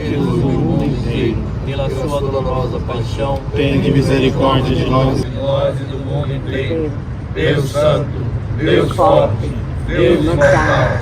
Jesus, o mundo inteiro, pela sua dolorosa paixão, tende misericórdia de nós e do mundo inteiro. Deus Santo, Deus Forte, Deus Imortal.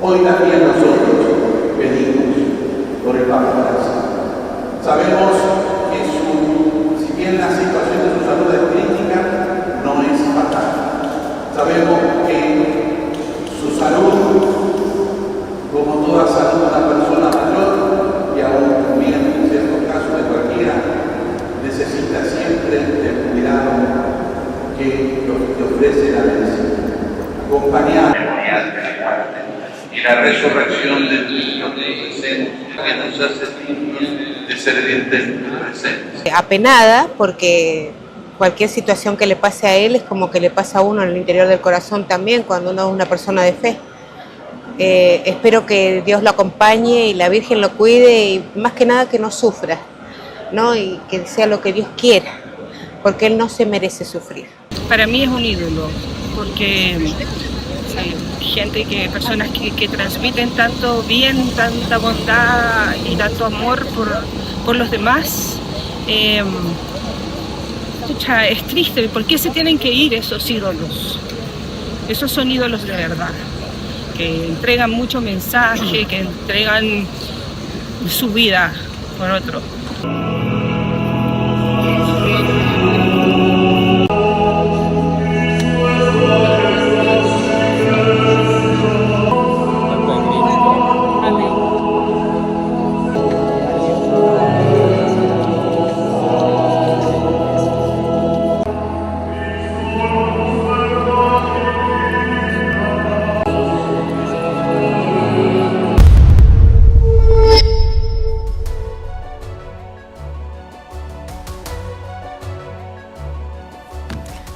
Hoy también nosotros pedimos por el Papa. Sabemos que si bien la situación de su salud es crítica, no es fatal. Sabemos que su salud, como toda salud de una persona mayor, y aún también en ciertos casos de cualquiera, necesita siempre el cuidado que ofrece la medicina. Acompañar y la resurrección del niño presente que nos hace dignos de servir del presente. Apenada porque cualquier situación que le pase a él es como que le pasa a uno en el interior del corazón también cuando uno es una persona de fe. Espero que Dios lo acompañe y la Virgen lo cuide y más que nada que no sufra, ¿no? Y que sea lo que Dios quiera, porque él no se merece sufrir. Para mí es un ídolo, porque personas que transmiten tanto bien, tanta bondad y tanto amor por los demás. Es triste, ¿por qué se tienen que ir esos ídolos? Esos son ídolos de verdad, que entregan mucho mensaje, que entregan su vida por otro.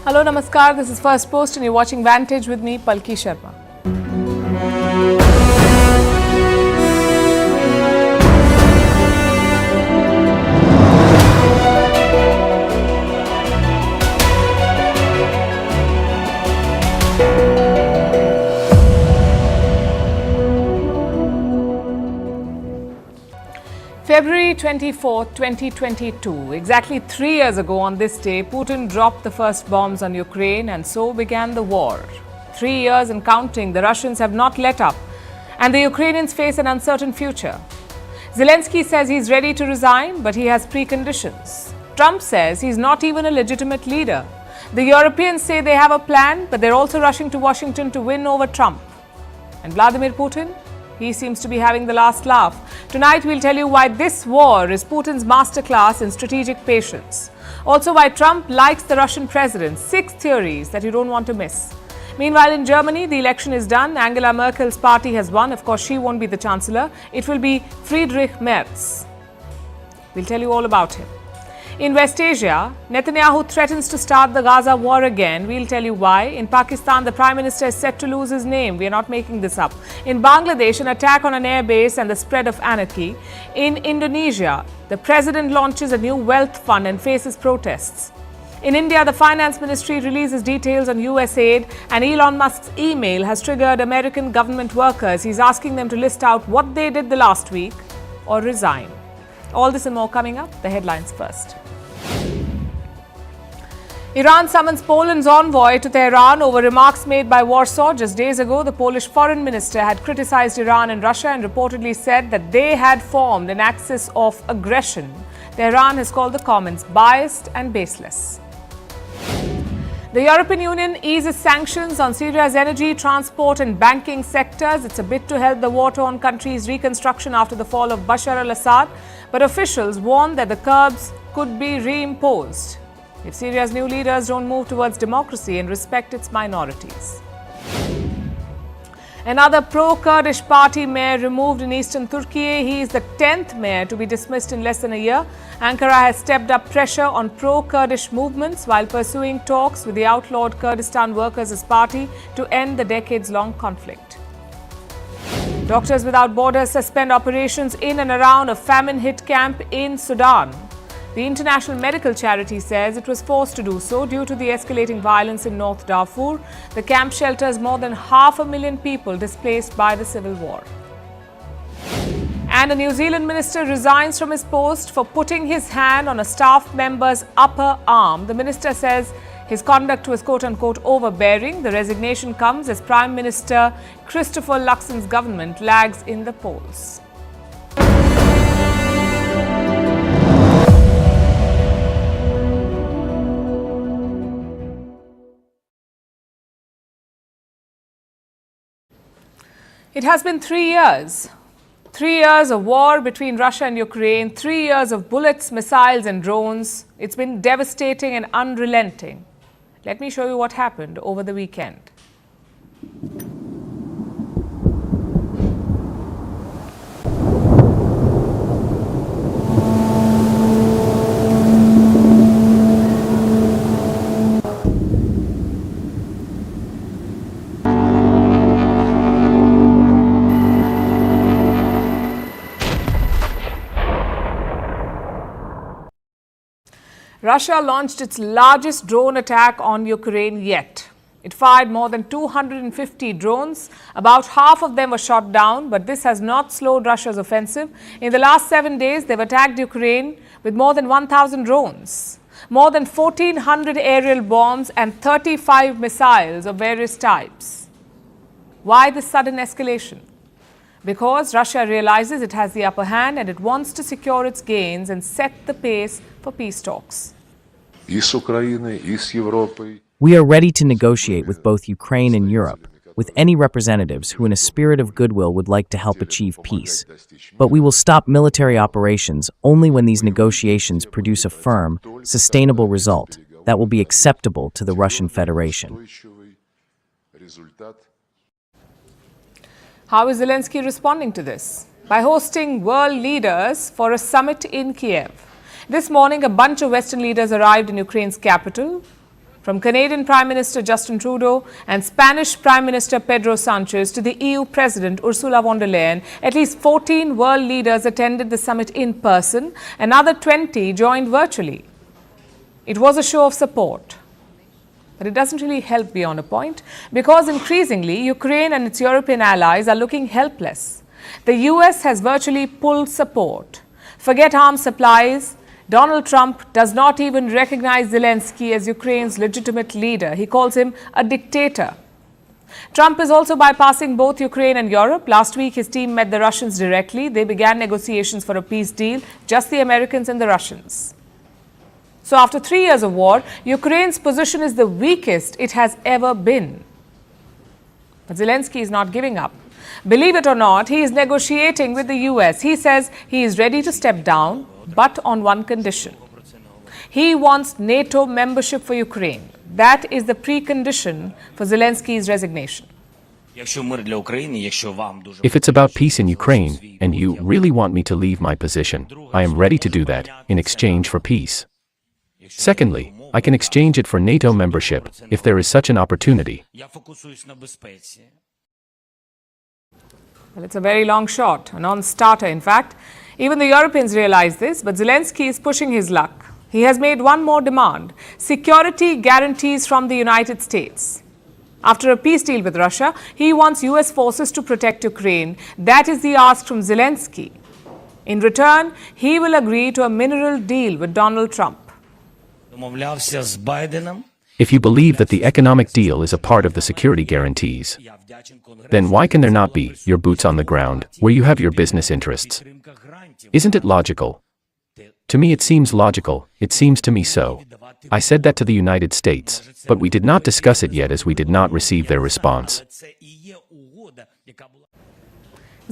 Hello, Namaskar. This is First Post and you're watching Vantage with me, Palki Sharma. February 24, 2022, exactly 3 years ago on this day, Putin dropped the first bombs on Ukraine and so began the war. 3 years and counting, the Russians have not let up and the Ukrainians face an uncertain future. Zelensky says he's ready to resign, but he has preconditions. Trump says he's not even a legitimate leader. The Europeans say they have a plan, but they're also rushing to Washington to win over Trump. And Vladimir Putin? He seems to be having the last laugh. Tonight, we'll tell you why this war is Putin's masterclass in strategic patience. Also, why Trump likes the Russian president. 6 theories that you don't want to miss. Meanwhile, in Germany, the election is done. Angela Merkel's party has won. Of course, she won't be the chancellor. It will be Friedrich Merz. We'll tell you all about him. In West Asia, Netanyahu threatens to start the Gaza war again. We'll tell you why. In Pakistan, the Prime Minister is set to lose his name. We are not making this up. In Bangladesh, an attack on an air base and the spread of anarchy. In Indonesia, the President launches a new wealth fund and faces protests. In India, the Finance Ministry releases details on US aid, and Elon Musk's email has triggered American government workers. He's asking them to list out what they did the last week or resign. All this and more coming up. The headlines first. Iran summons Poland's envoy to Tehran over remarks made by Warsaw. Just days ago, the Polish foreign minister had criticized Iran and Russia and reportedly said that they had formed an axis of aggression. Tehran has called the comments biased and baseless. The European Union eases sanctions on Syria's energy, transport and banking sectors. It's a bid to help the war-torn country's reconstruction after the fall of Bashar al-Assad. But officials warn that the curbs could be reimposed if Syria's new leaders don't move towards democracy and respect its minorities. Another pro-Kurdish party mayor removed in eastern Turkey. He is the 10th mayor to be dismissed in less than a year. Ankara has stepped up pressure on pro-Kurdish movements while pursuing talks with the outlawed Kurdistan Workers' Party to end the decades-long conflict. Doctors Without Borders suspend operations in and around a famine-hit camp in Sudan. The international medical charity says it was forced to do so due to the escalating violence in North Darfur. The camp shelters more than 500,000 people displaced by the civil war. And a New Zealand minister resigns from his post for putting his hand on a staff member's upper arm. The minister says his conduct was quote-unquote overbearing. The resignation comes as Prime Minister Christopher Luxon's government lags in the polls. It has been 3 years. 3 years of war between Russia and Ukraine, 3 years of bullets, missiles and drones. It's been devastating and unrelenting. Let me show you what happened over the weekend. Russia launched its largest drone attack on Ukraine yet. It fired more than 250 drones. About half of them were shot down, but this has not slowed Russia's offensive. In the last 7 days, they've attacked Ukraine with more than 1,000 drones, more than 1,400 aerial bombs and 35 missiles of various types. Why this sudden escalation? Because Russia realizes it has the upper hand and it wants to secure its gains and set the pace for peace talks. We are ready to negotiate with both Ukraine and Europe, with any representatives who in a spirit of goodwill would like to help achieve peace. But we will stop military operations only when these negotiations produce a firm, sustainable result that will be acceptable to the Russian Federation. How is Zelensky responding to this? By hosting world leaders for a summit in Kyiv. This morning, a bunch of Western leaders arrived in Ukraine's capital, from Canadian Prime Minister Justin Trudeau and Spanish Prime Minister Pedro Sánchez to the EU President Ursula von der Leyen. At least 14 world leaders attended the summit in person. Another 20 joined virtually. It was a show of support. But it doesn't really help beyond a point, because increasingly Ukraine and its European allies are looking helpless. The US has virtually pulled support. Forget arms supplies. Donald Trump does not even recognize Zelensky as Ukraine's legitimate leader. He calls him a dictator. Trump is also bypassing both Ukraine and Europe. Last week, his team met the Russians directly. They began negotiations for a peace deal, just the Americans and the Russians. So after 3 years of war, Ukraine's position is the weakest it has ever been. But Zelensky is not giving up. Believe it or not, he is negotiating with the US. He says he is ready to step down, but on one condition. He wants NATO membership for Ukraine. That is the precondition for Zelensky's resignation. If it's about peace in Ukraine, and you really want me to leave my position, I am ready to do that in exchange for peace. Secondly, I can exchange it for NATO membership if there is such an opportunity. Well, it's a very long shot, a non-starter in fact. Even the Europeans realize this, but Zelensky is pushing his luck. He has made one more demand: security guarantees from the United States. After a peace deal with Russia, he wants US forces to protect Ukraine. That is the ask from Zelensky. In return, he will agree to a mineral deal with Donald Trump. домовлявся з Байденом. If you believe that the economic deal is a part of the security guarantees, then why can there not be your boots on the ground, where you have your business interests? Isn't it logical? To me it seems logical, it seems to me so. I said that to the United States, but we did not discuss it yet as we did not receive their response.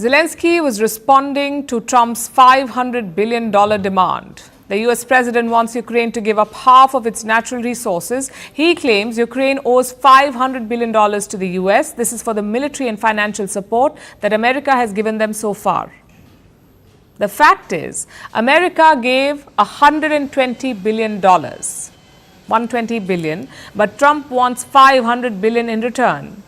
Zelensky was responding to Trump's $500 billion demand. The US president wants Ukraine to give up half of its natural resources. He claims Ukraine owes $500 billion to the US. This is for the military and financial support that America has given them so far. The fact is, America gave $120 billion, $120 billion, but Trump wants $500 billion in return.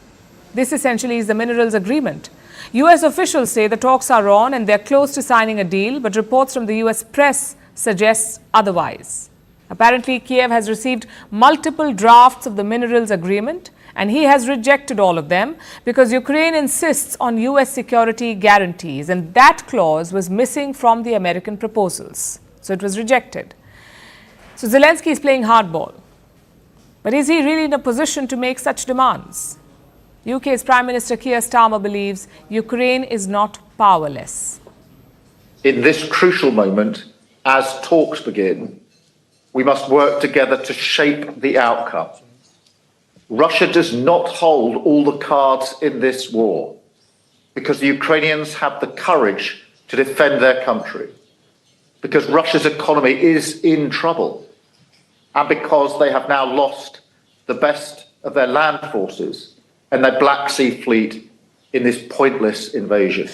This essentially is the minerals agreement. US officials say the talks are on and they're close to signing a deal, but reports from the US press suggests otherwise. Apparently, Kyiv has received multiple drafts of the minerals agreement, and he has rejected all of them because Ukraine insists on US security guarantees, and that clause was missing from the American proposals. So it was rejected. So Zelensky is playing hardball. But is he really in a position to make such demands? UK's Prime Minister Keir Starmer believes Ukraine is not powerless. In this crucial moment, as talks begin, we must work together to shape the outcome. Russia does not hold all the cards in this war because the Ukrainians have the courage to defend their country, because Russia's economy is in trouble, and because they have now lost the best of their land forces and their Black Sea fleet in this pointless invasion.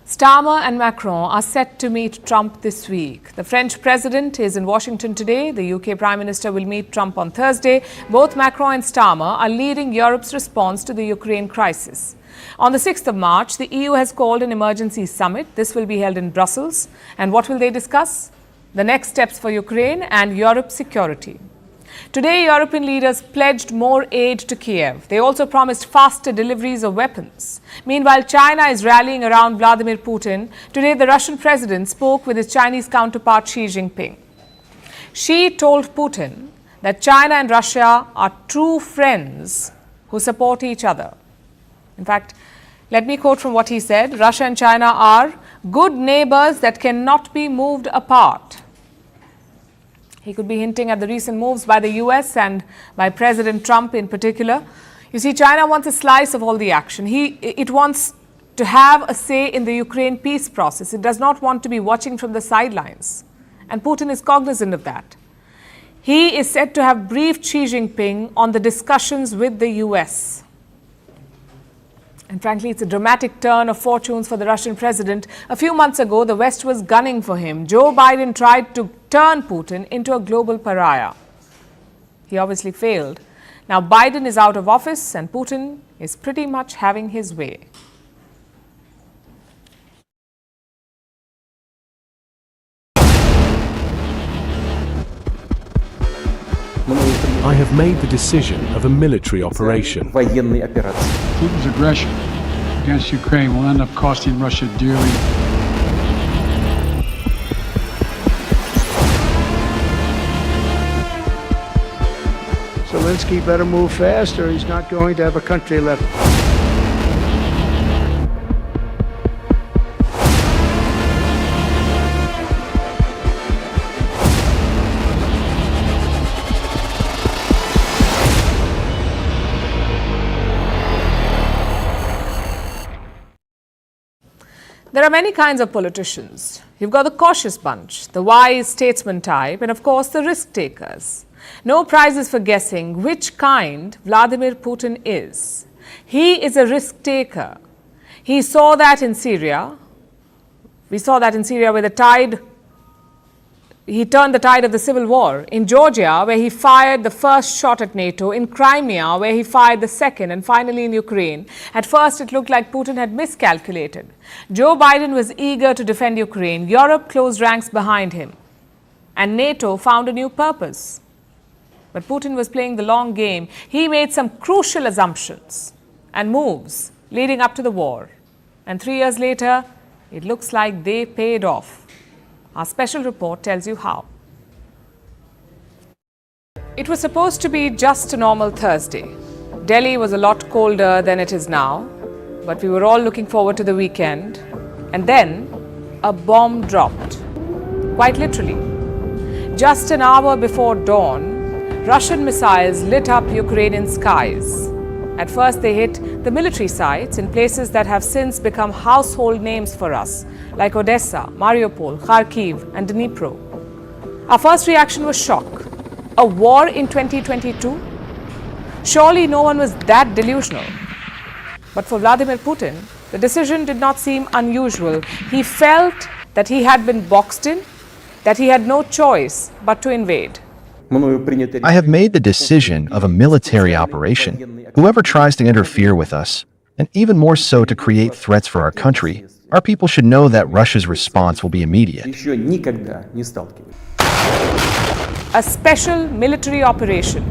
Starmer and Macron are set to meet Trump this week. The French president is in Washington today. The UK Prime Minister will meet Trump on Thursday. Both Macron and Starmer are leading Europe's response to the Ukraine crisis. On the 6th of March, the EU has called an emergency summit. This will be held in Brussels. And what will they discuss? The next steps for Ukraine and Europe's security. Today, European leaders pledged more aid to Kyiv. They also promised faster deliveries of weapons. Meanwhile, China is rallying around Vladimir Putin. Today, the Russian president spoke with his Chinese counterpart Xi Jinping. Xi told Putin that China and Russia are true friends who support each other. In fact, let me quote from what he said. Russia and China are good neighbors that cannot be moved apart. He could be hinting at the recent moves by the US and by President Trump in particular. You see, China wants a slice of all the action. It wants to have a say in the Ukraine peace process. It does not want to be watching from the sidelines. And Putin is cognizant of that. He is said to have briefed Xi Jinping on the discussions with the US. And frankly, it's a dramatic turn of fortunes for the Russian president. A few months ago, the West was gunning for him. Joe Biden tried to turn Putin into a global pariah. He obviously failed. Now Biden is out of office and Putin is pretty much having his way. I have made the decision of a military operation. Putin's aggression against Ukraine will end up costing Russia dearly. Zelensky better move fast or he's not going to have a country left. There are many kinds of politicians. You've got the cautious bunch, the wise statesman type, and of course the risk takers. No prizes for guessing which kind Vladimir Putin is. He is a risk taker. He saw that in Syria. We saw that in Syria where he turned the tide of the civil war. In Georgia, where he fired the first shot at NATO. In Crimea, where he fired the second. And finally in Ukraine. At first, it looked like Putin had miscalculated. Joe Biden was eager to defend Ukraine. Europe closed ranks behind him. And NATO found a new purpose. But Putin was playing the long game. He made some crucial assumptions and moves leading up to the war. And 3 years later, it looks like they paid off. Our special report tells you how. It was supposed to be just a normal Thursday. Delhi was a lot colder than it is now, but we were all looking forward to the weekend. And then a bomb dropped, quite literally. Just an hour before dawn, Russian missiles lit up Ukrainian skies. At first they hit the military sites in places that have since become household names for us, like Odessa, Mariupol, Kharkiv and Dnipro. Our first reaction was shock. A war in 2022? Surely no one was that delusional. But for Vladimir Putin, the decision did not seem unusual. He felt that he had been boxed in, that he had no choice but to invade. I have made the decision of a military operation. Whoever tries to interfere with us, and even more so to create threats for our country, our people should know that Russia's response will be immediate. A special military operation.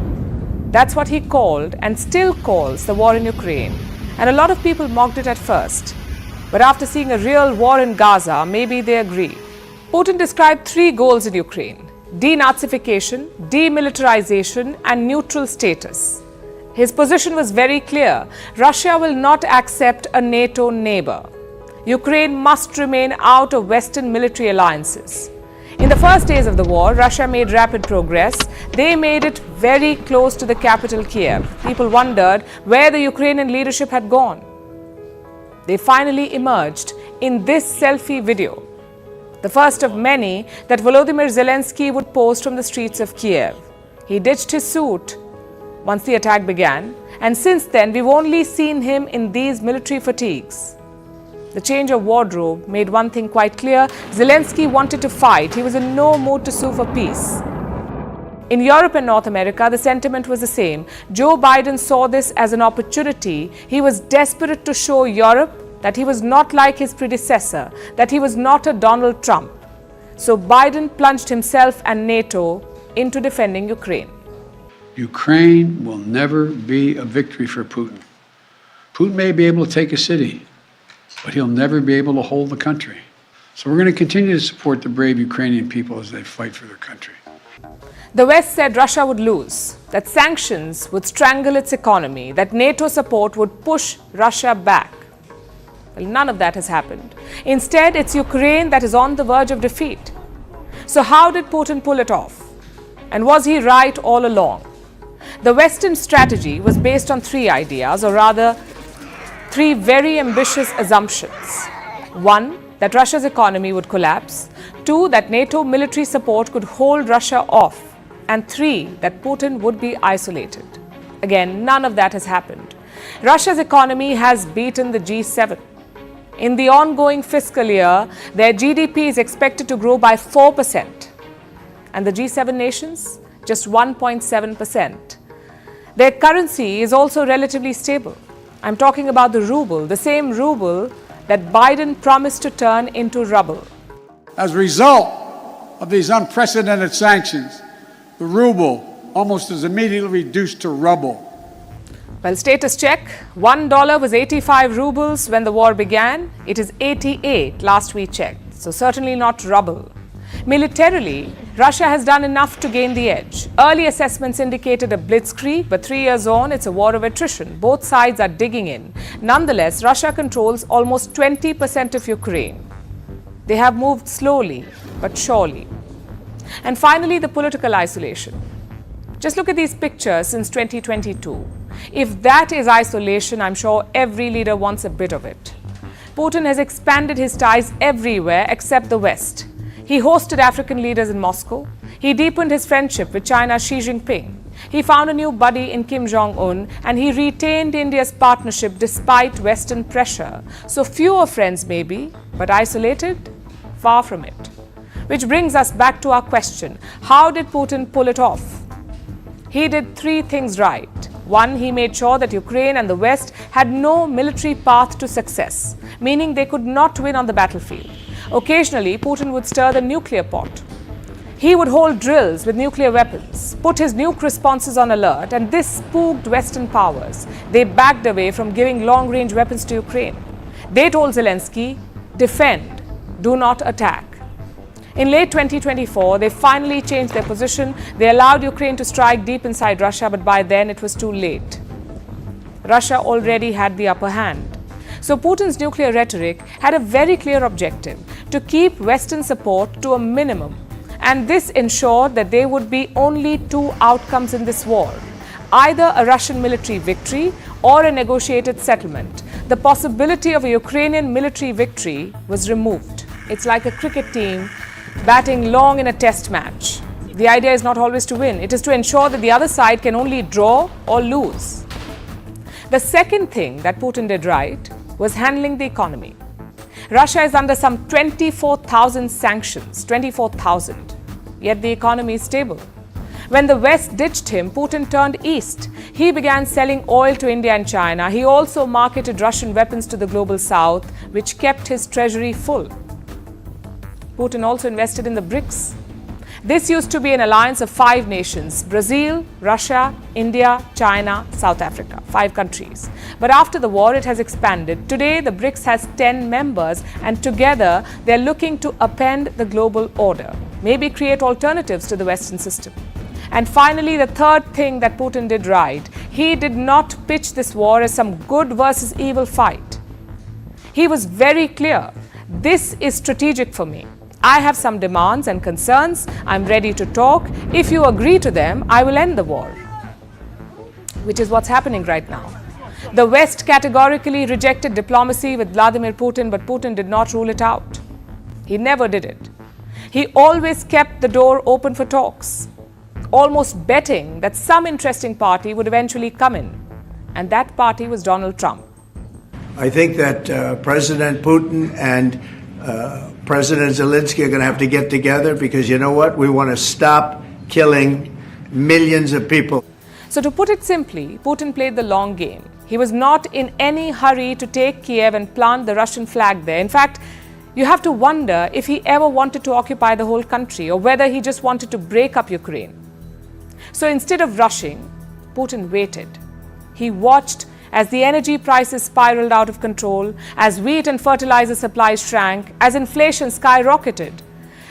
That's what he called and still calls the war in Ukraine. And a lot of people mocked it at first. But after seeing a real war in Gaza, maybe they agree. Putin described 3 goals in Ukraine: denazification, demilitarization, and neutral status. His position was very clear. Russia will not accept a NATO neighbor. Ukraine must remain out of Western military alliances. In the first days of the war, Russia made rapid progress. They made it very close to the capital, Kyiv. People wondered where the Ukrainian leadership had gone. They finally emerged in this selfie video, the first of many that Volodymyr Zelensky would post from the streets of Kyiv. He ditched his suit once the attack began, and since then we've only seen him in these military fatigues. The change of wardrobe made one thing quite clear: Zelensky wanted to fight. He was in no mood to sue for peace. In Europe and North America, the sentiment was the same. Joe Biden saw this as an opportunity. He was desperate to show Europe that he was not like his predecessor, that he was not a Donald Trump. So Biden plunged himself and NATO into defending Ukraine. Ukraine will never be a victory for Putin. Putin may be able to take a city, but he'll never be able to hold the country. So we're going to continue to support the brave Ukrainian people as they fight for their country. The West said Russia would lose, that sanctions would strangle its economy, that NATO support would push Russia back. Well, none of that has happened. Instead, it's Ukraine that is on the verge of defeat. So how did Putin pull it off? And was he right all along? The Western strategy was based on 3 ideas, or rather 3 very ambitious assumptions. 1, that Russia's economy would collapse. 2, that NATO military support could hold Russia off. And 3, that Putin would be isolated. Again, none of that has happened. Russia's economy has beaten the G7. In the ongoing fiscal year, their GDP is expected to grow by 4%. And the G7 nations, just 1.7%. Their currency is also relatively stable. I'm talking about the ruble, the same ruble that Biden promised to turn into rubble. As a result of these unprecedented sanctions, the ruble almost is immediately reduced to rubble. Well, status check. $1 was 85 rubles when the war began. It is 88 last we checked. So certainly not rubble. Militarily, Russia has done enough to gain the edge. Early assessments indicated a blitzkrieg, but 3 years on, it's a war of attrition. Both sides are digging in. Nonetheless, Russia controls almost 20% of Ukraine. They have moved slowly, but surely. And finally, the political isolation. Just look at these pictures since 2022. If that is isolation, I'm sure every leader wants a bit of it. Putin has expanded his ties everywhere except the West. He hosted African leaders in Moscow. He deepened his friendship with China's Xi Jinping. He found a new buddy in Kim Jong-un, and he retained India's partnership despite Western pressure. So fewer friends maybe, but isolated? Far from it. Which brings us back to our question: how did Putin pull it off? He did 3 things right. 1, he made sure that Ukraine and the West had no military path to success, meaning they could not win on the battlefield. Occasionally, Putin would stir the nuclear pot. He would hold drills with nuclear weapons, put his nuke responses on alert, and this spooked Western powers. They backed away from giving long-range weapons to Ukraine. They told Zelensky, defend, do not attack. In late 2024, they finally changed their position. They allowed Ukraine to strike deep inside Russia, but by then it was too late. Russia already had the upper hand. So Putin's nuclear rhetoric had a very clear objective: to keep Western support to a minimum. And this ensured that there would be only two outcomes in this war: either a Russian military victory or a negotiated settlement. The possibility of a Ukrainian military victory was removed. It's like a cricket team batting long in a test match. The idea is not always to win. It is to ensure that the other side can only draw or lose. The second thing that Putin did right was handling the economy. Russia is under some 24,000 sanctions, 24,000. Yet the economy is stable. When the West ditched him, Putin turned east. He began selling oil to India and China. He also marketed Russian weapons to the global south, which kept his treasury full. Putin also invested in the BRICS. This used to be an alliance of 5 nations: Brazil, Russia, India, China, South Africa, 5 countries. But after the war, it has expanded. Today, the BRICS has 10 members, and together they're looking to upend the global order, maybe create alternatives to the Western system. And finally, the third thing that Putin did right: he did not pitch this war as some good versus evil fight. He was very clear: this is strategic for me. I have some demands and concerns. I'm ready to talk. If you agree to them, I will end the war. Which is what's happening right now. The West categorically rejected diplomacy with Vladimir Putin, but Putin did not rule it out. He never did it. He always kept the door open for talks, almost betting that some interesting party would eventually come in. And that party was Donald Trump. I think that President Putin and President Zelensky are going to have to get together, because you know what? We want to stop killing millions of people. So to put it simply, Putin played the long game. He was not in any hurry to take Kyiv and plant the Russian flag there. In fact, you have to wonder if he ever wanted to occupy the whole country, or whether he just wanted to break up Ukraine. So instead of rushing, Putin waited. He watched as the energy prices spiraled out of control, as wheat and fertilizer supplies shrank, as inflation skyrocketed,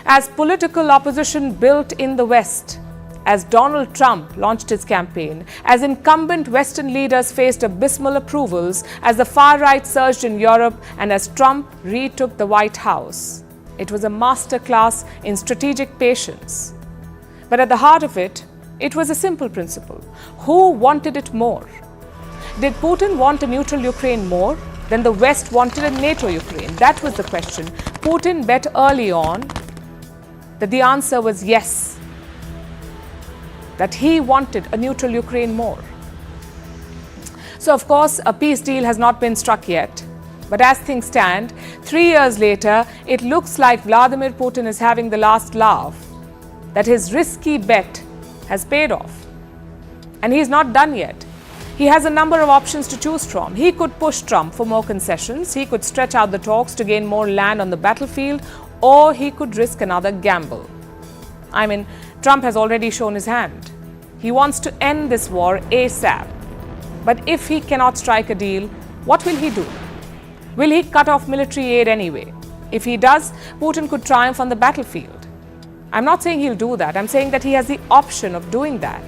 as political opposition built in the West, as Donald Trump launched his campaign, as incumbent Western leaders faced abysmal approvals, as the far right surged in Europe, and as Trump retook the White House. It was a masterclass in strategic patience. But at the heart of it, it was a simple principle: who wanted it more? Did Putin want a neutral Ukraine more than the West wanted a NATO Ukraine? That was the question. Putin bet early on that the answer was yes, that he wanted a neutral Ukraine more. So, of course, a peace deal has not been struck yet. But as things stand, 3 years later, it looks like Vladimir Putin is having the last laugh, that his risky bet has paid off. And he's not done yet. He has a number of options to choose from. He could push Trump for more concessions, he could stretch out the talks to gain more land on the battlefield, or he could risk another gamble. I mean, Trump has already shown his hand. He wants to end this war ASAP. But if he cannot strike a deal, what will he do? Will he cut off military aid anyway? If he does, Putin could triumph on the battlefield. I'm not saying he'll do that. I'm saying that he has the option of doing that.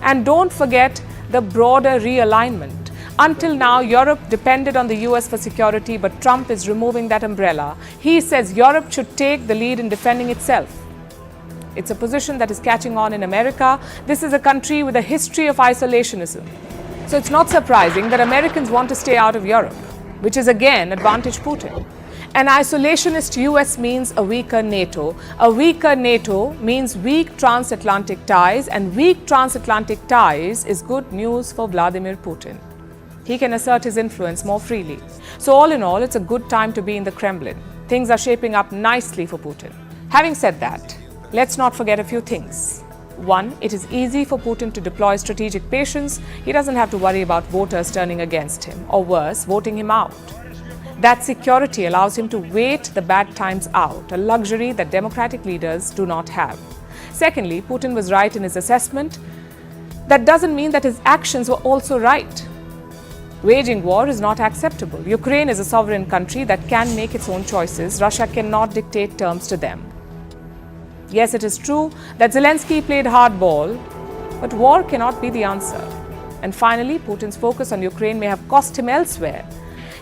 And don't forget the broader realignment. Until now, Europe depended on the US for security, but Trump is removing that umbrella. He says Europe should take the lead in defending itself. It's a position that is catching on in America. This is a country with a history of isolationism. So it's not surprising that Americans want to stay out of Europe, which is again advantage Putin. An isolationist US means a weaker NATO. A weaker NATO means weak transatlantic ties, and weak transatlantic ties is good news for Vladimir Putin. He can assert his influence more freely. So all in all, it's a good time to be in the Kremlin. Things are shaping up nicely for Putin. Having said that, let's not forget a few things. One, it is easy for Putin to deploy strategic patience. He doesn't have to worry about voters turning against him, or worse, voting him out. That security allows him to wait the bad times out, a luxury that democratic leaders do not have. Secondly, Putin was right in his assessment. That doesn't mean that his actions were also right. Waging war is not acceptable. Ukraine is a sovereign country that can make its own choices. Russia cannot dictate terms to them. Yes, it is true that Zelensky played hardball, but war cannot be the answer. And finally, Putin's focus on Ukraine may have cost him elsewhere.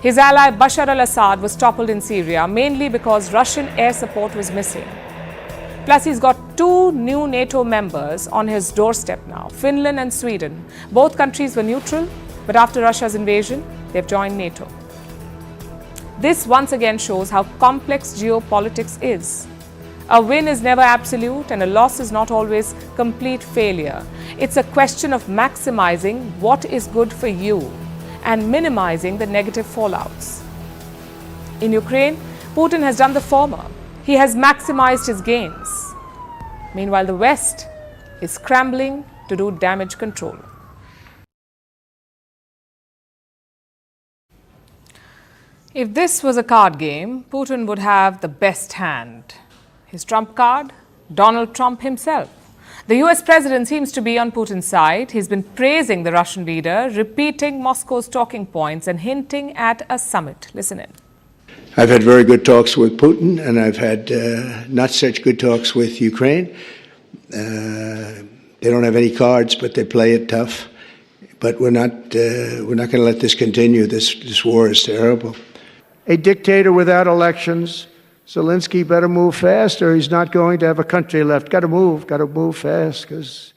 His ally Bashar al-Assad was toppled in Syria mainly because Russian air support was missing. Plus, he's got 2 new NATO members on his doorstep now, Finland and Sweden. Both countries were neutral, but after Russia's invasion, they've joined NATO. This once again shows how complex geopolitics is. A win is never absolute and a loss is not always complete failure. It's a question of maximizing what is good for you and minimizing the negative fallouts. In Ukraine, Putin has done the former. He has maximized his gains. Meanwhile, the West is scrambling to do damage control. If this was a card game, Putin would have the best hand. His trump card? Donald Trump himself. The US president seems to be on Putin's side. He's been praising the Russian leader, repeating Moscow's talking points and hinting at a summit. Listen in. I've had very good talks with Putin, and I've had not such good talks with Ukraine. They don't have any cards, but they play it tough. But we're not going to let this continue. This war is terrible. A dictator without elections. Zelensky better move fast, or he's not going to have a country left. Got to move fast, because.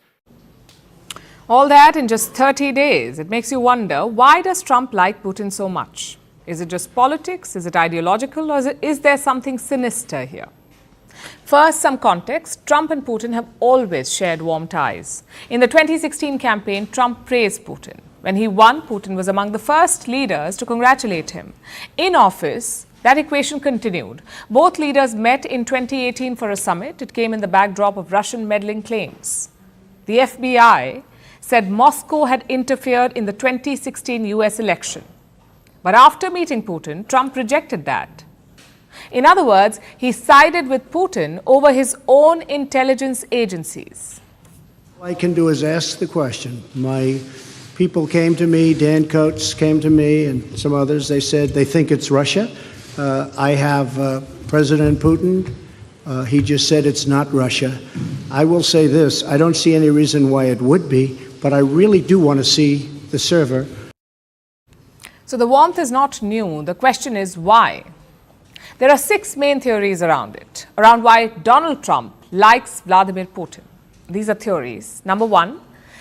All that in just 30 days. It makes you wonder, why does Trump like Putin so much? Is it just politics? Is it ideological? Or is there something sinister here? First, some context. Trump and Putin have always shared warm ties. In the 2016 campaign, Trump praised Putin. When he won, Putin was among the first leaders to congratulate him. In office, that equation continued. Both leaders met in 2018 for a summit. It came in the backdrop of Russian meddling claims. The FBI said Moscow had interfered in the 2016 US election. But after meeting Putin, Trump rejected that. In other words, he sided with Putin over his own intelligence agencies. All I can do is ask the question. My people came to me, Dan Coates came to me, and some others. They said they think it's Russia. I have President Putin. He just said it's not Russia. I will say this. I don't see any reason why it would be, but I really do want to see the server. So the warmth is not new. The question is why? There are 6 main theories around it, around why Donald Trump likes Vladimir Putin. These are theories. Number 1,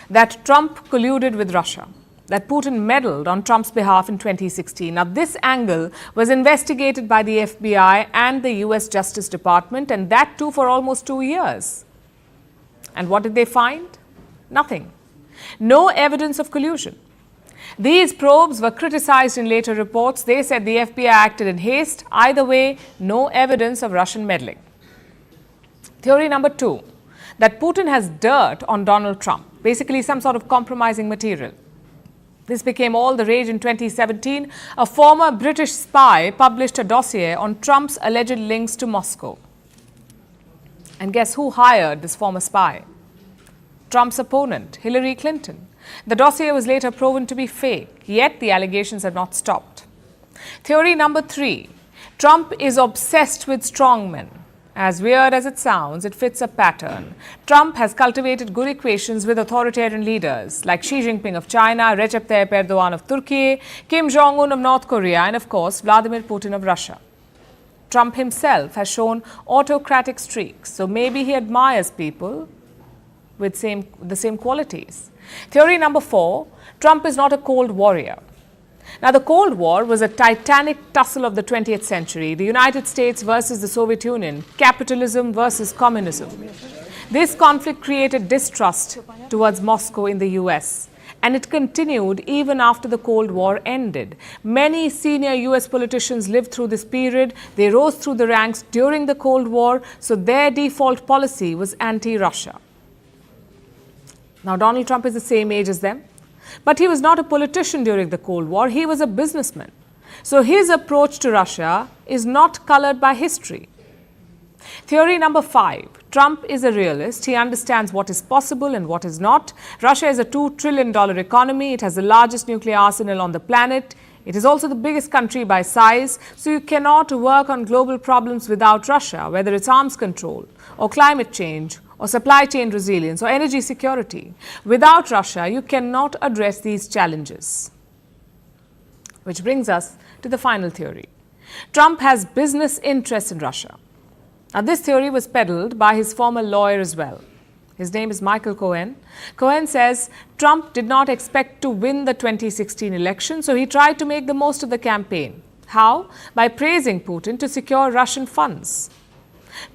that Trump colluded with Russia, that Putin meddled on Trump's behalf in 2016. Now, this angle was investigated by the FBI and the US Justice Department, and that too for almost 2 years. And what did they find? Nothing. No evidence of collusion. These probes were criticized in later reports. They said the FBI acted in haste. Either way, no evidence of Russian meddling. Theory number 2, that Putin has dirt on Donald Trump, basically some sort of compromising material. This became all the rage in 2017. A former British spy published a dossier on Trump's alleged links to Moscow. And guess who hired this former spy? Trump's opponent, Hillary Clinton. The dossier was later proven to be fake, yet the allegations have not stopped. Theory number 3, Trump is obsessed with strongmen. As weird as it sounds, it fits a pattern. Trump has cultivated good equations with authoritarian leaders like Xi Jinping of China, Recep Tayyip Erdogan of Turkey, Kim Jong-un of North Korea, and of course, Vladimir Putin of Russia. Trump himself has shown autocratic streaks, so maybe he admires people with the same qualities. Theory number 4, Trump is not a cold warrior. Now, the Cold War was a titanic tussle of the 20th century, the United States versus the Soviet Union, capitalism versus communism. This conflict created distrust towards Moscow in the US, and it continued even after the Cold War ended. Many senior US politicians lived through this period. They rose through the ranks during the Cold War, so their default policy was anti-Russia. Now, Donald Trump is the same age as them, but he was not a politician during the Cold War. He was a businessman. So his approach to Russia is not colored by history. Theory number 5, Trump is a realist. He understands what is possible and what is not. Russia is a $2 trillion economy. It has the largest nuclear arsenal on the planet. It is also the biggest country by size, so you cannot work on global problems without Russia, whether it's arms control or climate change or supply chain resilience or energy security. Without Russia, you cannot address these challenges. Which brings us to the final theory. Trump has business interests in Russia. Now, this theory was peddled by his former lawyer as well. His name is Michael Cohen. Cohen says Trump did not expect to win the 2016 election, so he tried to make the most of the campaign. How? By praising Putin to secure Russian funds.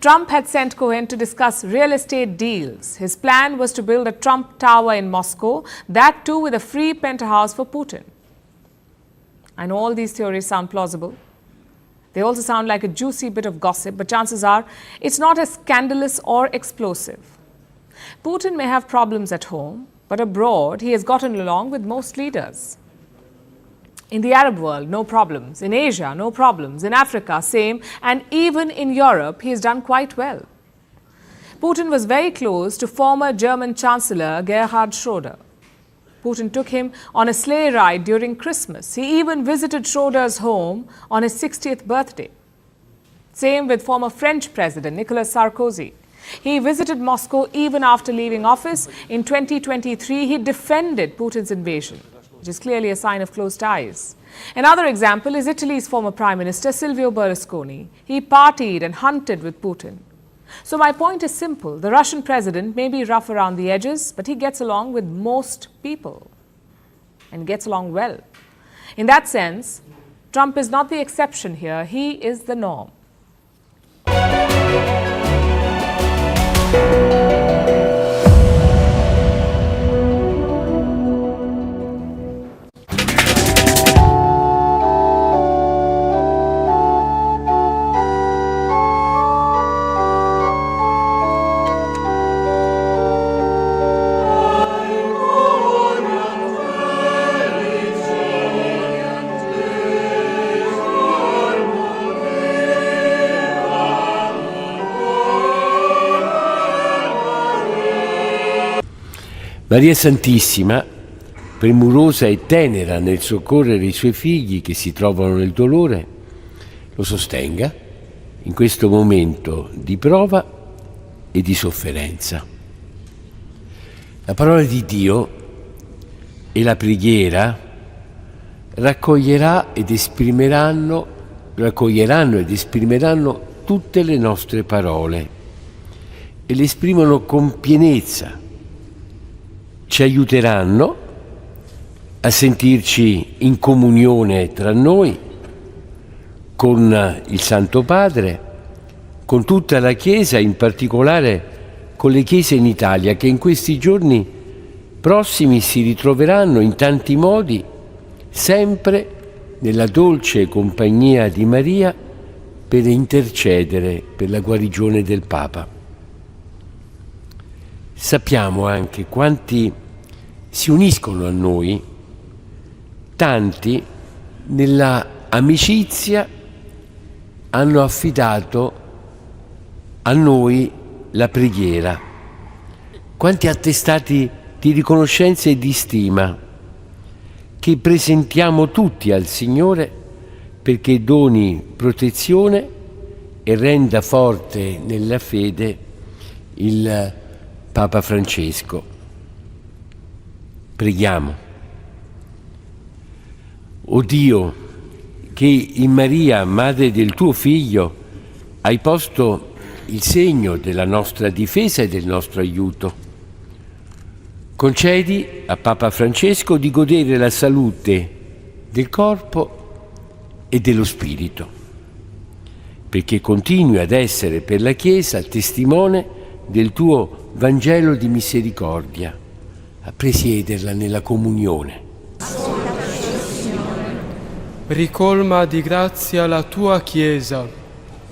Trump had sent Cohen to discuss real estate deals. His plan was to build a Trump Tower in Moscow, that too with a free penthouse for Putin. I know all these theories sound plausible. They also sound like a juicy bit of gossip, but chances are it's not as scandalous or explosive. Putin may have problems at home, but abroad he has gotten along with most leaders. In the Arab world, no problems. In Asia, no problems. In Africa, same. And even in Europe, he has done quite well. Putin was very close to former German Chancellor Gerhard Schröder. Putin took him on a sleigh ride during Christmas. He even visited Schröder's home on his 60th birthday. Same with former French President Nicolas Sarkozy. He visited Moscow even after leaving office. In 2023, he defended Putin's invasion, which is clearly a sign of close ties. Another example is Italy's former Prime Minister Silvio Berlusconi. He partied and hunted with Putin. So my point is simple. The Russian president may be rough around the edges, but he gets along with most people and gets along well. In that sense, Trump is not the exception here. He is the norm. Maria Santissima, premurosa e tenera nel soccorrere i suoi figli che si trovano nel dolore, lo sostenga in questo momento di prova e di sofferenza. La parola di Dio e la preghiera raccoglieranno ed esprimeranno tutte le nostre parole e le esprimono con pienezza. Ci aiuteranno a sentirci in comunione tra noi, con il Santo Padre, con tutta la Chiesa, in particolare con le chiese in Italia, che in questi giorni prossimi si ritroveranno in tanti modi, sempre nella dolce compagnia di Maria, per intercedere per la guarigione del Papa. Sappiamo anche quanti si uniscono a noi, tanti nella amicizia hanno affidato a noi la preghiera, quanti attestati di riconoscenza e di stima che presentiamo tutti al Signore perché doni protezione e renda forte nella fede il Papa Francesco. Preghiamo. O Dio, che in Maria, madre del tuo Figlio, hai posto il segno della nostra difesa e del nostro aiuto, concedi a Papa Francesco di godere la salute del corpo e dello spirito, perché continui ad essere per la Chiesa testimone del tuo Vangelo di misericordia, a presiederla nella comunione. Ricolma di grazia la tua Chiesa.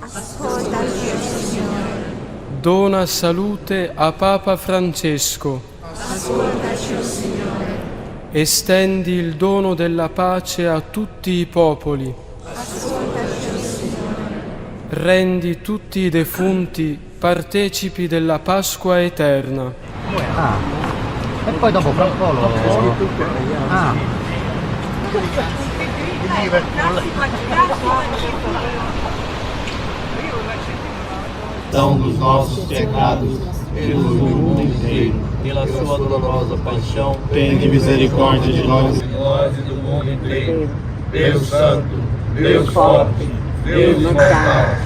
Ascoltaci, Signore. Dona salute a Papa Francesco. Ascoltaci, Signore. Estendi il dono della pace a tutti i popoli. Ascoltaci, Signore. Rendi tutti i defunti partecipi della Pasqua eterna. E poi dopo fra un po' lo... Dos nossos pecados, pelo mundo inteiro, pela sua dolorosa paixão, Tende misericórdia de nós. de nós e do mundo inteiro. Deus Santo, Deus Forte, Deus Imortal.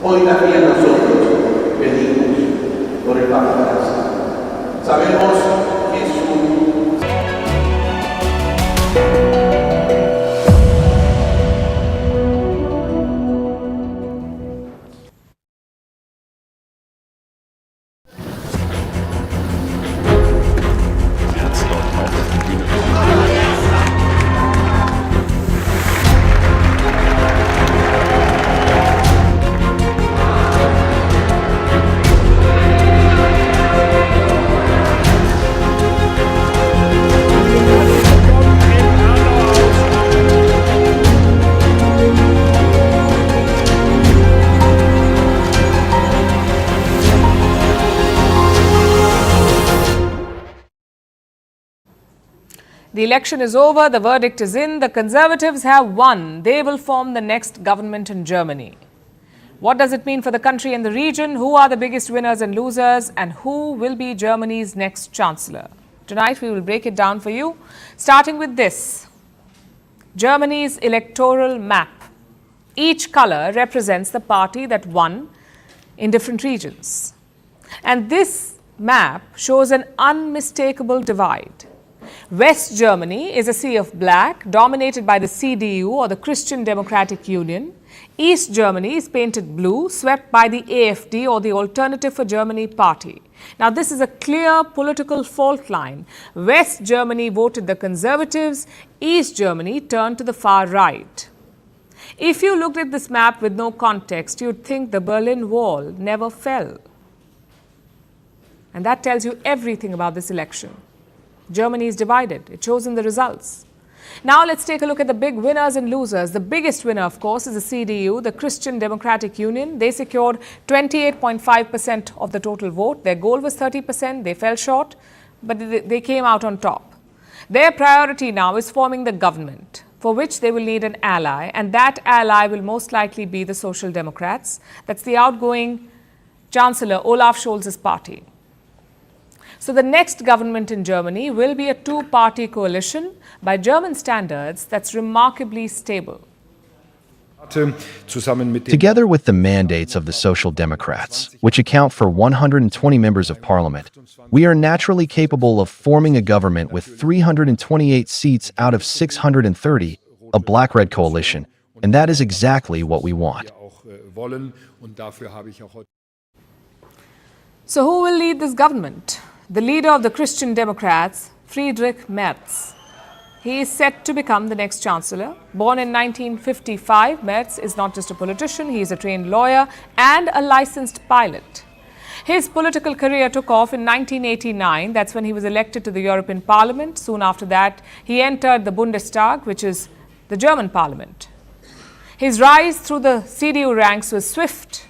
Hoy también nosotros pedimos por el Papa Francisco. Sabemos que su The election is over, the verdict is in, the Conservatives have won. They will form the next government in Germany. What does it mean for the country and the region? Who are the biggest winners and losers? And who will be Germany's next chancellor? Tonight we will break it down for you, starting with this. Germany's electoral map. Each color represents the party that won in different regions. And this map shows an unmistakable divide. West Germany is a sea of black, dominated by the CDU or the Christian Democratic Union. East Germany is painted blue, swept by the AfD or the Alternative for Germany party. Now, this is a clear political fault line. West Germany voted the Conservatives, East Germany turned to the far right. If you looked at this map with no context, you'd think the Berlin Wall never fell. And that tells you everything about this election. Germany is divided. It shows in the results. Now let's take a look at the big winners and losers. The biggest winner, of course, is the CDU, the Christian Democratic Union. They secured 28.5% of the total vote. Their goal was 30%. They fell short, but they came out on top. Their priority now is forming the government, for which they will need an ally, and that ally will most likely be the Social Democrats. That's the outgoing Chancellor Olaf Scholz's party. So the next government in Germany will be a two-party coalition. By German standards, that's remarkably stable. Together with the mandates of the Social Democrats, which account for 120 members of parliament, we are naturally capable of forming a government with 328 seats out of 630, a black-red coalition, and that is exactly what we want. So who will lead this government? The leader of the Christian Democrats, Friedrich Merz. He is set to become the next chancellor. Born in 1955, Merz is not just a politician, he is a trained lawyer and a licensed pilot. His political career took off in 1989. That's when he was elected to the European Parliament. Soon after that, he entered the Bundestag, which is the German parliament. His rise through the CDU ranks was swift,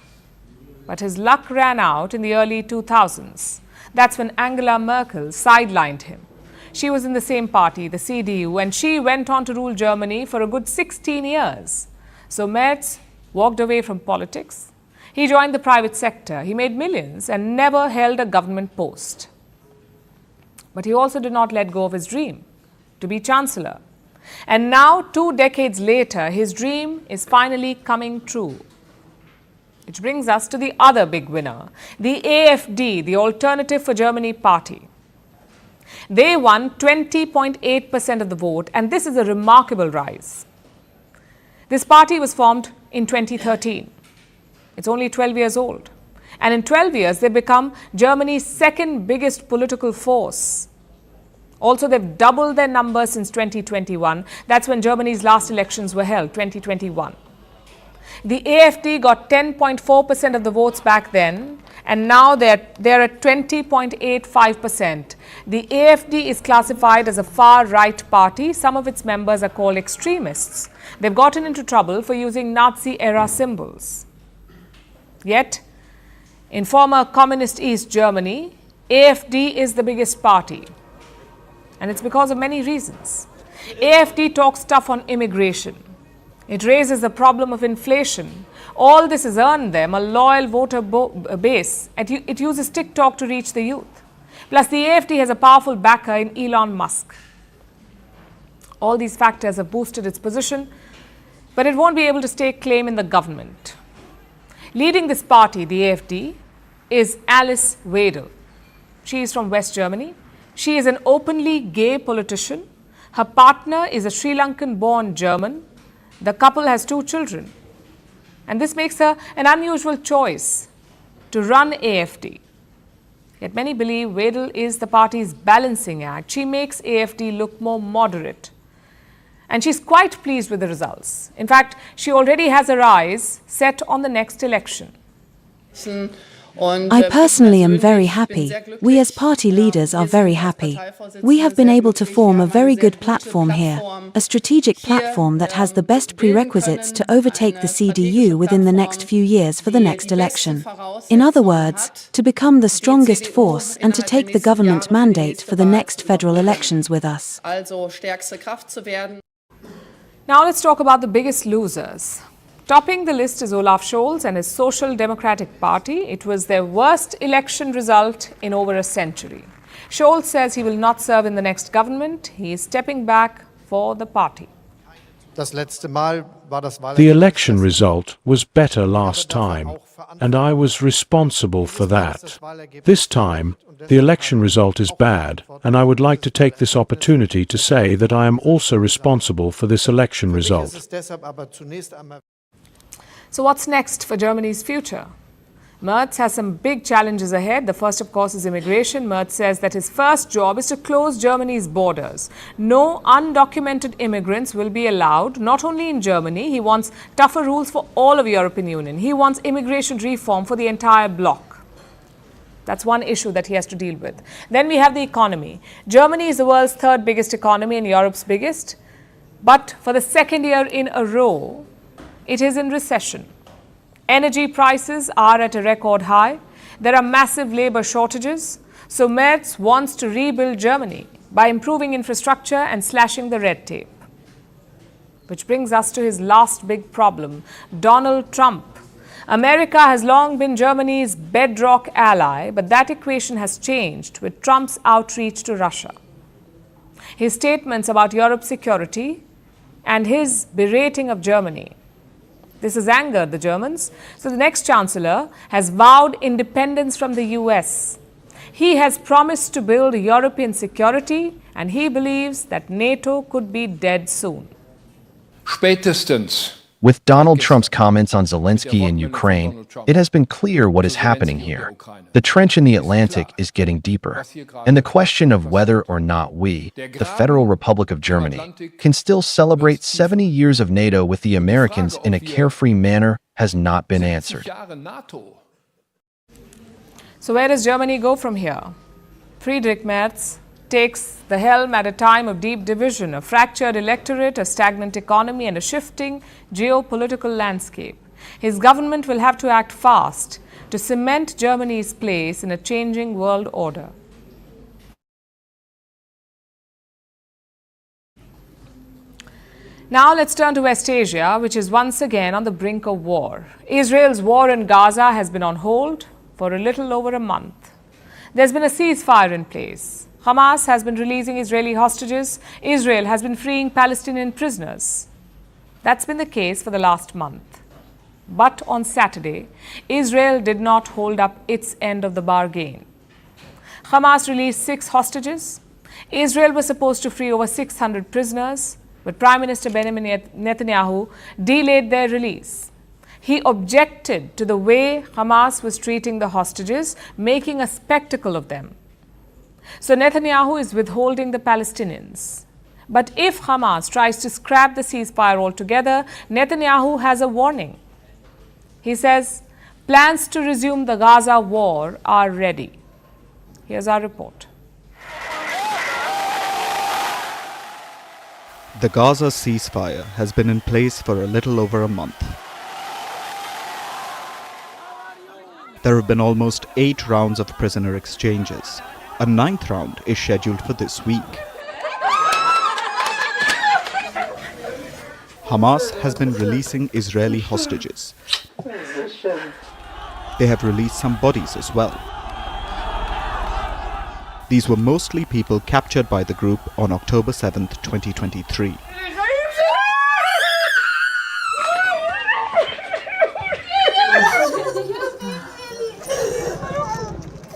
but his luck ran out in the early 2000s. That's when Angela Merkel sidelined him. She was in the same party, the CDU, and she went on to rule Germany for a good 16 years. So Merz walked away from politics. He joined the private sector. He made millions and never held a government post. But he also did not let go of his dream. to be Chancellor. And now, 2 decades later, his dream is finally coming true. Which brings us to the other big winner, the AfD, the Alternative for Germany party. They won 20.8% of the vote, and this is a remarkable rise. This party was formed in 2013. It's only 12 years old. And in 12 years, they've become Germany's second biggest political force. Also, they've doubled their numbers since 2021. That's when Germany's last elections were held, 2021. The AfD got 10.4% of the votes back then, and now they're at 20.85%. The AfD is classified as a far-right party. Some of its members are called extremists. They've gotten into trouble for using Nazi-era symbols. Yet, in former communist East Germany, AfD is the biggest party. And it's because of many reasons. AfD talks tough on immigration. It raises the problem of inflation. All this has earned them a loyal voter base. It uses TikTok to reach the youth. Plus, the AfD has a powerful backer in Elon Musk. All these factors have boosted its position, but it won't be able to stake claim in the government. Leading this party, the AfD, is Alice Weidel. She is from West Germany. She is an openly gay politician. Her partner is a Sri Lankan-born German. The couple has 2 children. And this makes her an unusual choice to run AfD. Yet many believe Weidel is the party's balancing act. She makes AfD look more moderate. And she's quite pleased with the results. In fact, she already has her eyes set on the next election. I personally am very happy. We as party leaders are very happy. We have been able to form a very good platform here, a strategic platform that has the best prerequisites to overtake the CDU within the next few years for the next election. In other words, to become the strongest force and to take the government mandate for the next federal elections with us. Now let's talk about the biggest losers. Topping the list is Olaf Scholz and his Social Democratic Party. It was their worst election result in over a century. Scholz says he will not serve in the next government. He is stepping back for the party. The election result was better last time, and I was responsible for that. This time, the election result is bad, and I would like to take this opportunity to say that I am also responsible for this election result. So what's next for Germany's future? Merz has some big challenges ahead. The first, of course, is immigration. Merz says that his first job is to close Germany's borders. No undocumented immigrants will be allowed, not only in Germany. He wants tougher rules for all of European Union. He wants immigration reform for the entire bloc. That's one issue that he has to deal with. Then we have the economy. Germany is the world's 3rd biggest economy and Europe's biggest. But for the 2nd year in a row, it is in recession. Energy prices are at a record high. There are massive labor shortages. So Merz wants to rebuild Germany by improving infrastructure and slashing the red tape. Which brings us to his last big problem, Donald Trump. America has long been Germany's bedrock ally, but that equation has changed with Trump's outreach to Russia. His statements about Europe's security and his berating of Germany. This has angered the Germans. So the next chancellor has vowed independence from the US. He has promised to build European security, and he believes that NATO could be dead soon. With Donald Trump's comments on Zelensky and Ukraine, it has been clear what is happening here. The trench in the Atlantic is getting deeper, and the question of whether or not we, the Federal Republic of Germany, can still celebrate 70 years of NATO with the Americans in a carefree manner has not been answered. So where does Germany go from here? Friedrich Merz takes the helm at a time of deep division, a fractured electorate, a stagnant economy, and a shifting geopolitical landscape. His government will have to act fast to cement Germany's place in a changing world order. Now let's turn to West Asia, which is once again on the brink of war. Israel's war in Gaza has been on hold for a little over a month. There's been a ceasefire in place. Hamas has been releasing Israeli hostages. Israel has been freeing Palestinian prisoners. That's been the case for the last month. But on Saturday, Israel did not hold up its end of the bargain. Hamas released 6 hostages. Israel was supposed to free over 600 prisoners, but Prime Minister Benjamin Netanyahu delayed their release. He objected to the way Hamas was treating the hostages, making a spectacle of them. So Netanyahu is withholding the Palestinians. But if Hamas tries to scrap the ceasefire altogether, Netanyahu has a warning. He says, plans to resume the Gaza war are ready. Here's our report. The Gaza ceasefire has been in place for a little over a month. There have been almost 8 rounds of prisoner exchanges. A 9th round is scheduled for this week. Hamas has been releasing Israeli hostages. They have released some bodies as well. These were mostly people captured by the group on October 7th, 2023.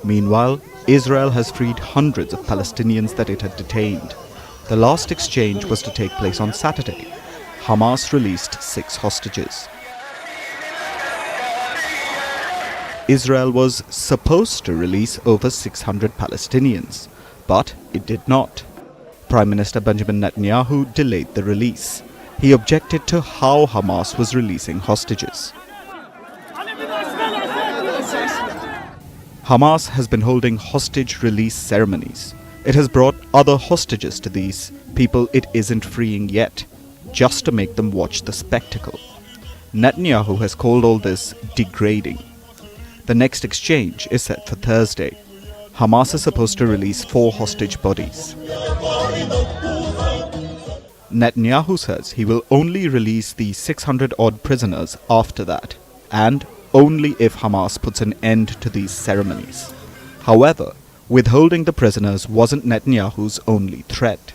Meanwhile, Israel has freed hundreds of Palestinians that it had detained. The last exchange was to take place on Saturday. Hamas released 6 hostages. Israel was supposed to release over 600 Palestinians, but it did not. Prime Minister Benjamin Netanyahu delayed the release. He objected to how Hamas was releasing hostages. Hamas has been holding hostage release ceremonies. It has brought other hostages to these people it isn't freeing yet, just to make them watch the spectacle. Netanyahu has called all this degrading. The next exchange is set for Thursday. Hamas is supposed to release 4 hostage bodies. Netanyahu says he will only release the 600-odd prisoners after that, and only if Hamas puts an end to these ceremonies. However, withholding the prisoners wasn't Netanyahu's only threat.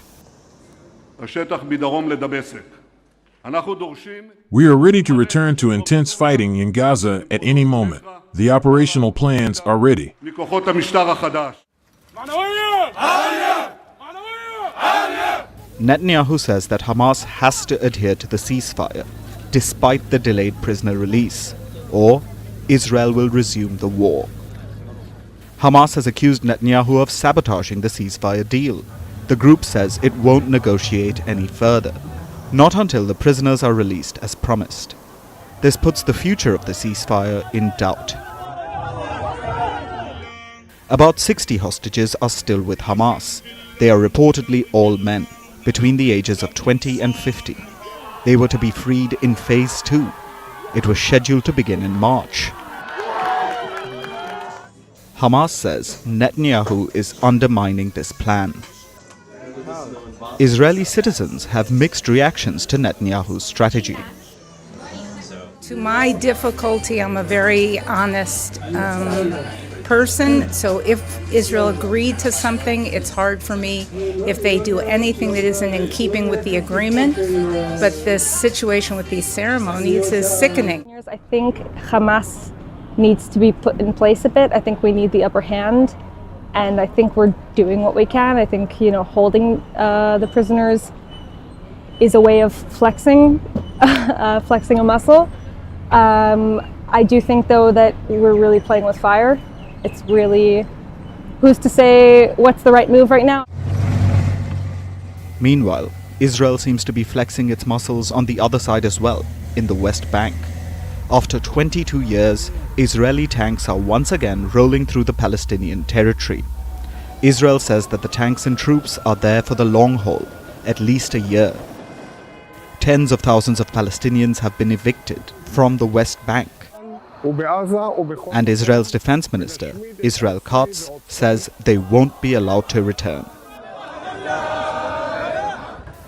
We are ready to return to intense fighting in Gaza at any moment. The operational plans are ready. Netanyahu says that Hamas has to adhere to the ceasefire, despite the delayed prisoner release, or Israel will resume the war. Hamas has accused Netanyahu of sabotaging the ceasefire deal. The group says it won't negotiate any further, not until the prisoners are released as promised. This puts the future of the ceasefire in doubt. About 60 hostages are still with Hamas. They are reportedly all men, between the ages of 20 and 50. They were to be freed in phase 2. It was scheduled to begin in March. Hamas says Netanyahu is undermining this plan. Israeli citizens have mixed reactions to Netanyahu's strategy. To my difficulty, I'm a very honest person, so if Israel agreed to something, it's hard for me if they do anything that isn't in keeping with the agreement. But this situation with these ceremonies is sickening. I think Hamas needs to be put in place a bit. I think we need the upper hand, and I think we're doing what we can. I think, holding the prisoners is a way of flexing a muscle. I do think, though, that we're really playing with fire. It's really, who's to say what's the right move right now? Meanwhile, Israel seems to be flexing its muscles on the other side as well, in the West Bank. After 22 years, Israeli tanks are once again rolling through the Palestinian territory. Israel says that the tanks and troops are there for the long haul, at least a year. Tens of thousands of Palestinians have been evicted from the West Bank. And Israel's defense minister, Israel Katz, says they won't be allowed to return.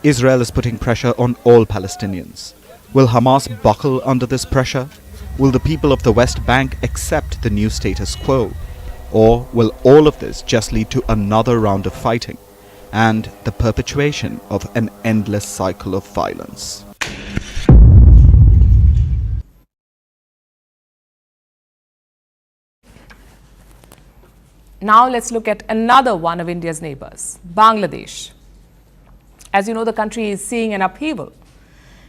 Israel is putting pressure on all Palestinians. Will Hamas buckle under this pressure? Will the people of the West Bank accept the new status quo? Or will all of this just lead to another round of fighting and the perpetuation of an endless cycle of violence? Now let's look at another one of India's neighbors, Bangladesh. As you know, the country is seeing an upheaval.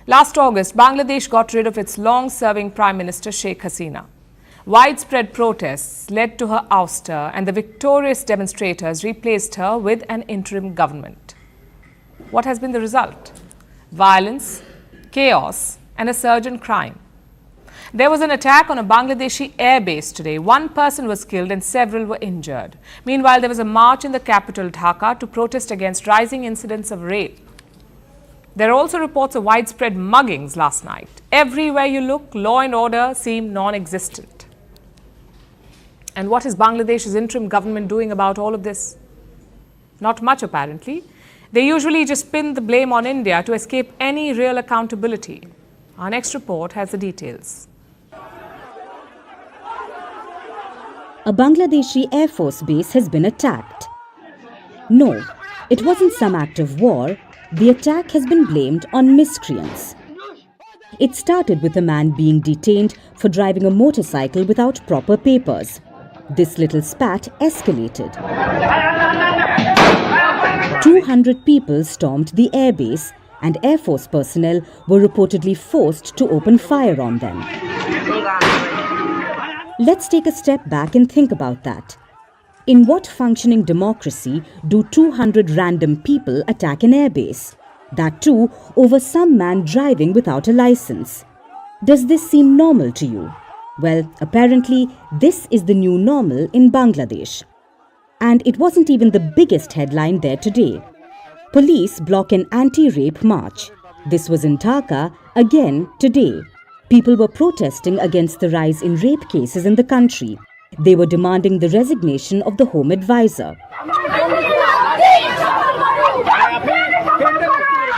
Last August, Bangladesh got rid of its long-serving Prime Minister Sheikh Hasina. Widespread protests led to her ouster, and the victorious demonstrators replaced her with an interim government. What has been the result? Violence, chaos, and a surge in crime. There was an attack on a Bangladeshi airbase today. One person was killed and several were injured. Meanwhile, there was a march in the capital, Dhaka, to protest against rising incidents of rape. There are also reports of widespread muggings last night. Everywhere you look, law and order seem non-existent. And what is Bangladesh's interim government doing about all of this? Not much, apparently. They usually just pin the blame on India to escape any real accountability. Our next report has the details. A Bangladeshi Air Force base has been attacked. No, it wasn't some act of war. The attack has been blamed on miscreants. It started with a man being detained for driving a motorcycle without proper papers. This little spat escalated. 200 people stormed the airbase, and Air Force personnel were reportedly forced to open fire on them. Let's take a step back and think about that. In what functioning democracy do 200 random people attack an airbase? That too over some man driving without a license. Does this seem normal to you? Well, apparently this is the new normal in Bangladesh. And it wasn't even the biggest headline there today. Police block an anti-rape march. This was in Dhaka again today. People were protesting against the rise in rape cases in the country. They were demanding the resignation of the Home Advisor.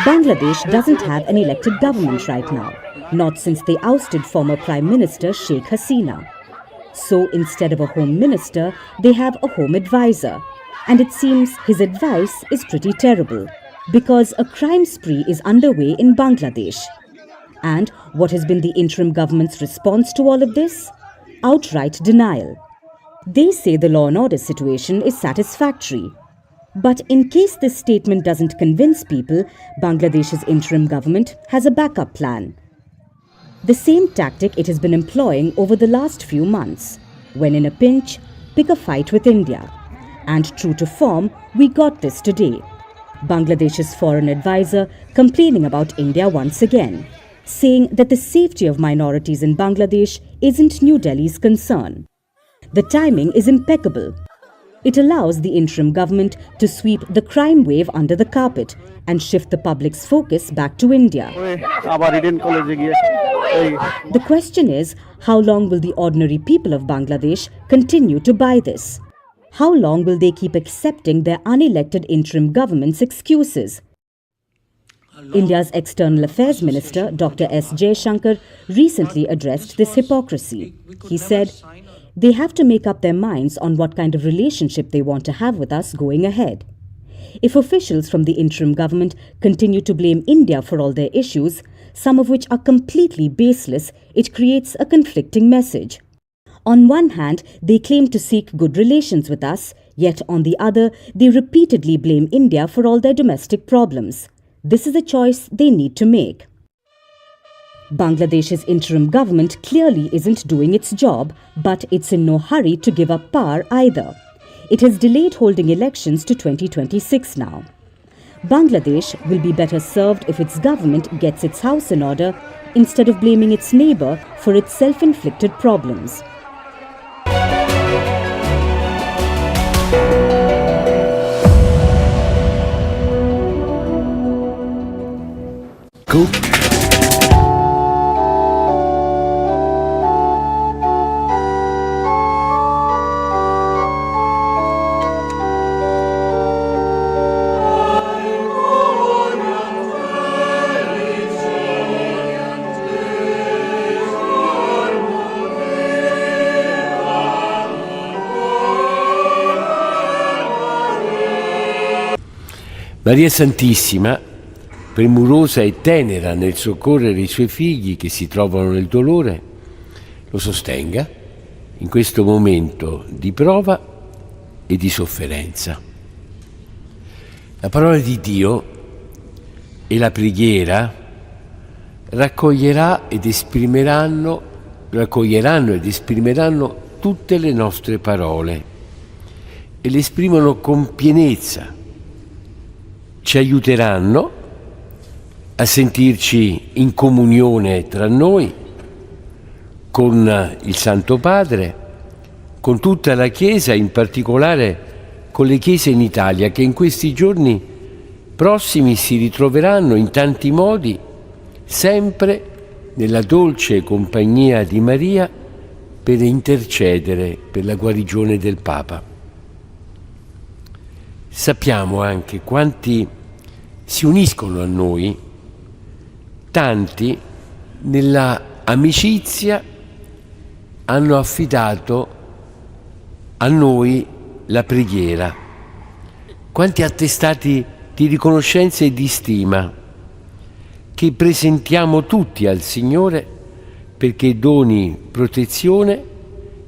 Bangladesh doesn't have an elected government right now, not since they ousted former Prime Minister Sheikh Hasina. So instead of a Home Minister, they have a Home Advisor. And it seems his advice is pretty terrible, because a crime spree is underway in Bangladesh. And what has been the interim government's response to all of this? Outright denial. They say the law and order situation is satisfactory. But in case this statement doesn't convince people, Bangladesh's interim government has a backup plan. The same tactic it has been employing over the last few months. When in a pinch, pick a fight with India. And true to form, we got this today. Bangladesh's foreign advisor complaining about India once again, saying that the safety of minorities in Bangladesh isn't New Delhi's concern. The timing is impeccable. It allows the interim government to sweep the crime wave under the carpet and shift the public's focus back to India. The question is, how long will the ordinary people of Bangladesh continue to buy this? How long will they keep accepting their unelected interim government's excuses? India's External Affairs Minister, Dr. S. Jaishankar, recently addressed this hypocrisy. He said, they have to make up their minds on what kind of relationship they want to have with us going ahead. If officials from the interim government continue to blame India for all their issues, some of which are completely baseless, it creates a conflicting message. On one hand, they claim to seek good relations with us, yet on the other, they repeatedly blame India for all their domestic problems. This is a choice they need to make. Bangladesh's interim government clearly isn't doing its job, but it's in no hurry to give up power either. It has delayed holding elections to 2026 now. Bangladesh will be better served if its government gets its house in order instead of blaming its neighbor for its self-inflicted problems. Go. Maria Santissima, premurosa e tenera nel soccorrere i suoi figli che si trovano nel dolore, lo sostenga in questo momento di prova e di sofferenza. La parola di Dio e la preghiera raccoglieranno ed esprimeranno tutte le nostre parole e le esprimono con pienezza. Ci aiuteranno a sentirci in comunione tra noi, con il Santo Padre, con tutta la Chiesa, in particolare con le chiese in Italia, che in questi giorni prossimi si ritroveranno in tanti modi, sempre nella dolce compagnia di Maria, per intercedere per la guarigione del Papa. Sappiamo anche quanti si uniscono a noi, tanti nella amicizia hanno affidato a noi la preghiera, quanti attestati di riconoscenza e di stima che presentiamo tutti al Signore perché doni protezione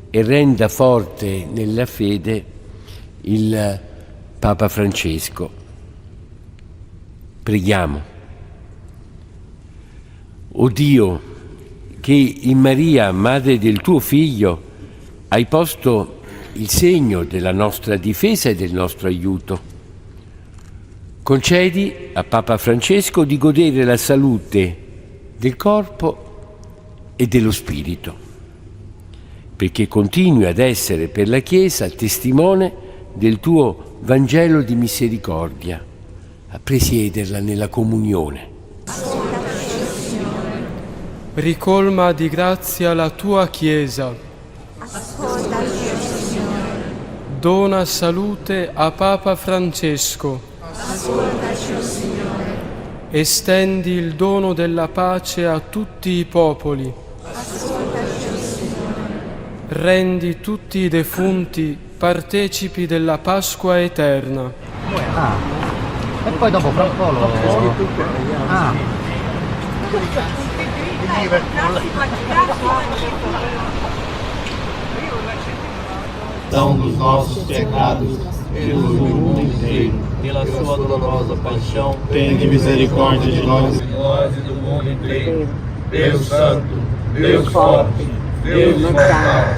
e renda forte nella fede il Papa Francesco. Preghiamo. O Dio, che in Maria, madre del tuo Figlio, hai posto il segno della nostra difesa e del nostro aiuto, concedi a Papa Francesco di godere la salute del corpo e dello spirito, perché continui ad essere per la Chiesa testimone del tuo Vangelo di misericordia, a presiederla nella comunione. Ricolma di grazia la tua Chiesa. Ascoltaci, Signore. Dona salute a Papa Francesco. Ascoltaci, Signore. Estendi il dono della pace a tutti i popoli. Ascoltaci, Signore. Rendi tutti i defunti partecipi della Pasqua eterna. E poi dopo fra un po' lo... Dos nossos pecados pelo mundo inteiro, pela sua dolorosa paixão, tende misericórdia de nós e do mundo inteiro. Deus Santo, Deus forte, Deus imortal.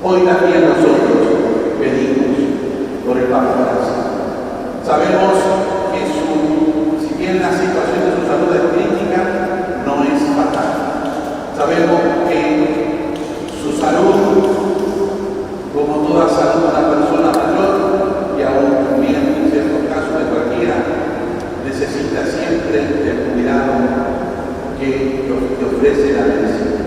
Hoy también nosotros pedimos por el Papa Francisco. Sabemos que si bien la situación de su salud es crítica, no es fatal. Sabemos que su salud, como toda salud de una persona mayor, y aún también en ciertos casos de cualquiera, necesita siempre el cuidado que ofrece la medicina.